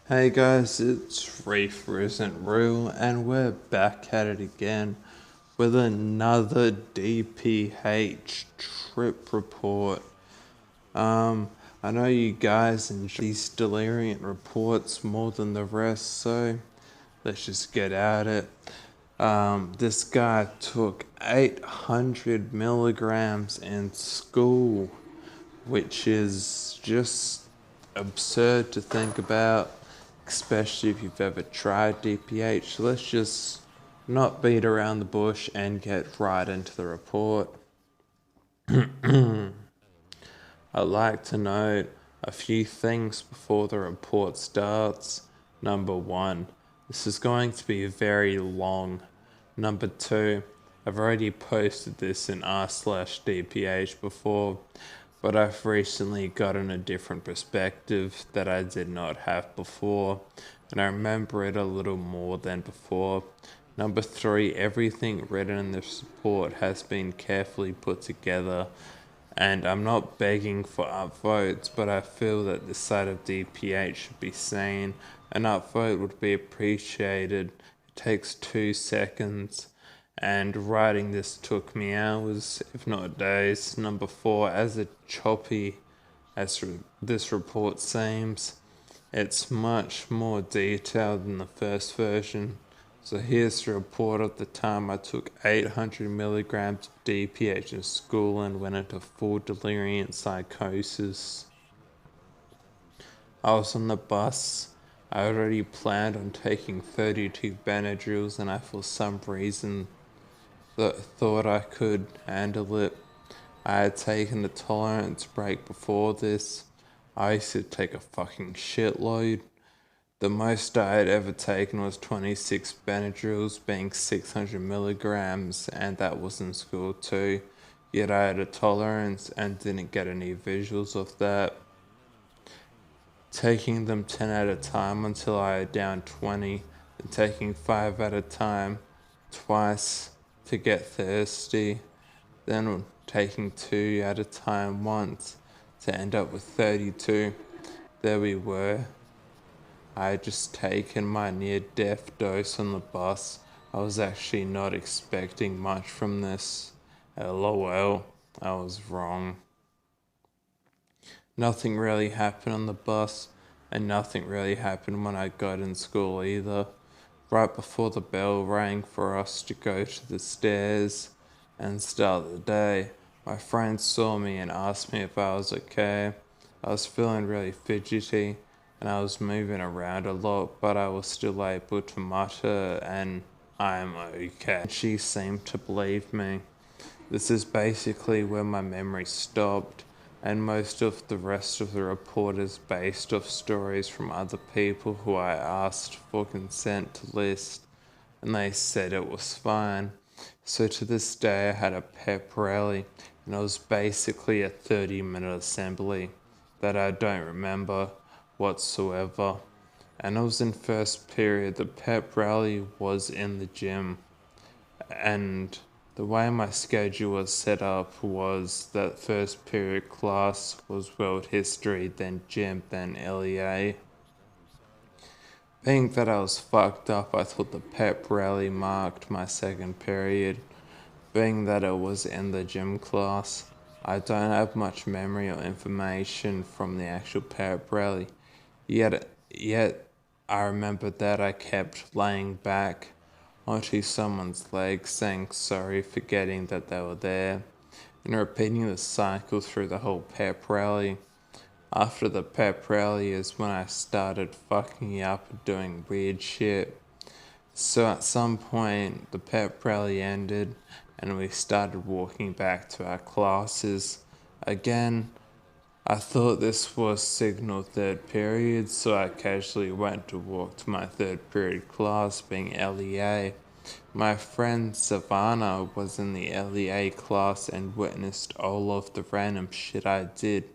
Hey guys, it's Reefr isn't real, and we're back at it again with another DPH trip report. I know you guys enjoy these Delirium reports more than the rest, so let's just get at it. This guy took 800 milligrams in school, which is just absurd to think about, especially if you've ever tried DPH. So let's just not beat around the bush and get right into the report. I'd like to note a few things before the report starts. Number one, this is going to be very long. Number two, I've already posted this in r/DPH before, but I've recently gotten a different perspective that I did not have before, and I remember it a little more than before. Number three, everything written in this report has been carefully put together, and I'm not begging for upvotes, but I feel that this side of DPH should be seen. An upvote would be appreciated. It takes 2 seconds, and writing this took me hours, if not days. Number four, as choppy as this report seems, it's much more detailed than the first version. So here's the report. At the time I took 800 milligrams of DPH in school and went into full delirium psychosis. I was on the bus. I already planned on taking 32 Benadryls, and I for some reason thought I could handle it. I had taken a tolerance break before this. I used to take a fucking shitload. The most I had ever taken was 26 Benadryls, being 600 milligrams, and that was in school too. Yet I had a tolerance and didn't get any visuals of that. Taking them 10 at a time until I had down 20, and taking 5 at a time twice to get thirsty, then taking 2 at a time once to end up with 32. There we were. I had just taken my near-death dose on the bus. I was actually not expecting much from this. LOL, I was wrong. Nothing really happened on the bus, and nothing really happened when I got in school either. Right before the bell rang for us to go to the stairs and start the day, my friend saw me and asked me if I was okay. I was feeling really fidgety, and I was moving around a lot, but I was still able to mutter, and I'm okay. She seemed to believe me. This is basically where my memory stopped, and most of the rest of the report is based off stories from other people who I asked for consent to list, and they said it was fine. So to this day I had a pep rally, and it was basically a 30-minute assembly that I don't remember whatsoever. And it was in first period. The pep rally was in the gym, and the way my schedule was set up was that first period class was world history, then gym, then LEA. Being that I was fucked up, I thought the pep rally marked my second period. Being that it was in the gym class, I don't have much memory or information from the actual pep rally. Yet I remembered that I kept laying back onto someone's legs, saying sorry, forgetting that they were there, and repeating the cycle through the whole pep rally. After the pep rally is when I started fucking up and doing weird shit. So at some point, the pep rally ended, and we started walking back to our classes. Again, I thought this was signal third period, so I casually went to walk to my third period class, being LEA. My friend Savannah was in the LEA class and witnessed all of the random shit I did.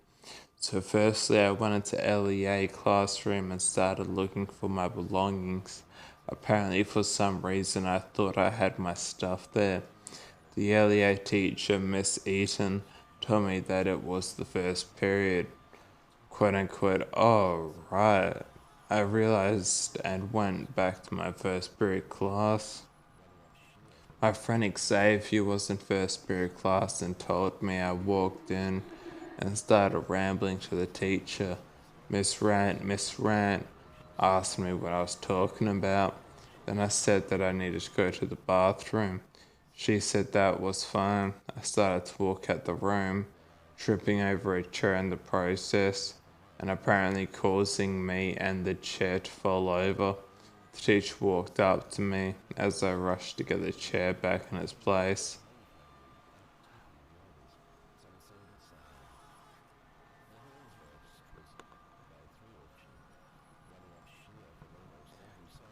So firstly I went into LEA classroom and started looking for my belongings. Apparently for some reason I thought I had my stuff there. The LEA teacher, Miss Eaton, told me that it was the first period. Quote unquote, oh right. I realized and went back to my first period class. My friend Xavier was in first period class and told me. I walked in and started rambling to the teacher. Miss Rant asked me what I was talking about. Then I said that I needed to go to the bathroom. She said that was fine. I started to walk out the room, tripping over a chair in the process, and apparently causing me and the chair to fall over. The teacher walked up to me as I rushed to get the chair back in its place.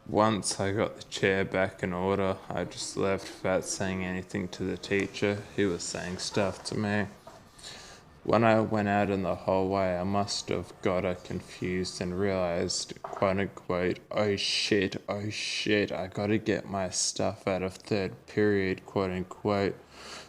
Once I got the chair back in order, I just left without saying anything to the teacher. He was saying stuff to me. When I went out in the hallway, I must have got confused and realized, quote unquote, oh shit, I gotta get my stuff out of third period, quote unquote.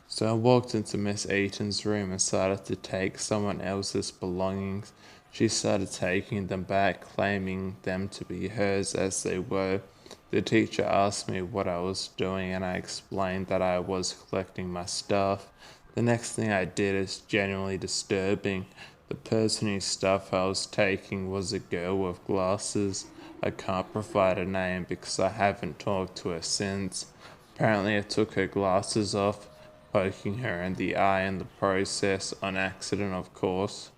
So I walked into Miss Eaton's room and started to take someone else's belongings. She started taking them back, claiming them to be hers as they were. The teacher asked me what I was doing, and I explained that I was collecting my stuff. The next thing I did is genuinely disturbing. The person whose stuff I was taking was a girl with glasses. I can't provide a name because I haven't talked to her since. Apparently, I took her glasses off, poking her in the eye in the process, on accident of course,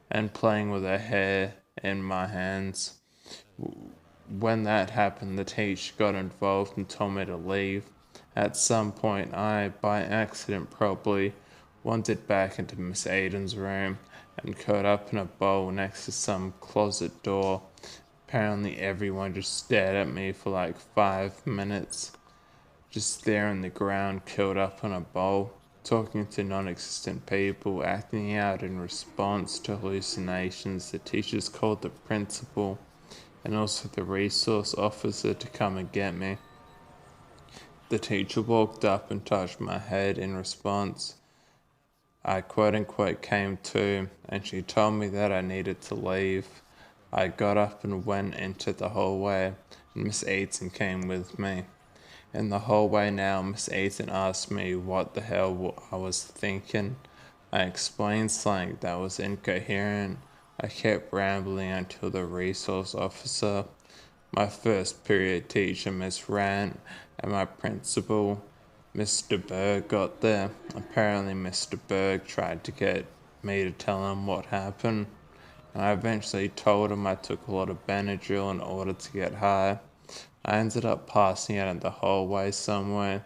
and playing with her hair in my hands. When that happened, the teacher got involved and told me to leave. At some point, I, by accident probably, wandered back into Miss Aiden's room and curled up in a bowl next to some closet door. Apparently, everyone just stared at me for like 5 minutes, just there on the ground, curled up in a bowl, talking to non-existent people, acting out in response to hallucinations. The teachers called the principal and also the resource officer to come and get me. The teacher walked up and touched my head in response. I quote unquote came to, and she told me that I needed to leave. I got up and went into the hallway, and Miss Eaton came with me. In the hallway now, Miss Eaton asked me what the hell I was thinking. I explained something that was incoherent. I kept rambling until the resource officer, my first period teacher, Miss Rant, and my principal, Mr. Berg, got there. Apparently, Mr. Berg tried to get me to tell him what happened, and I eventually told him I took a lot of Benadryl in order to get high. I ended up passing out in the hallway somewhere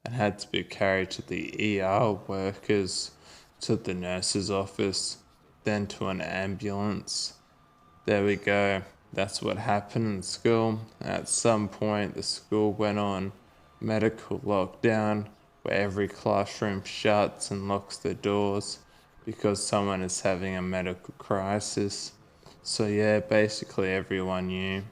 and had to be carried to the ER workers, to the nurse's office, then to an ambulance. There we go. That's what happened in school. At some point, the school went on medical lockdown, where every classroom shuts and locks the doors because someone is having a medical crisis. So yeah, basically everyone knew.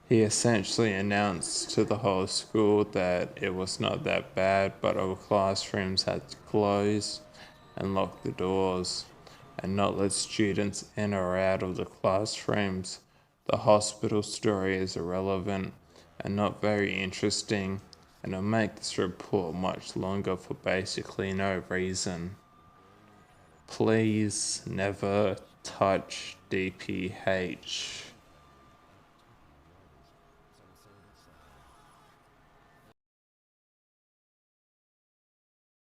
He essentially announced to the whole school that it was not that bad, but all classrooms had to close and lock the doors and not let students in or out of the classrooms. The hospital story is irrelevant and not very interesting, and it'll make this report much longer for basically no reason. Please never touch DPH.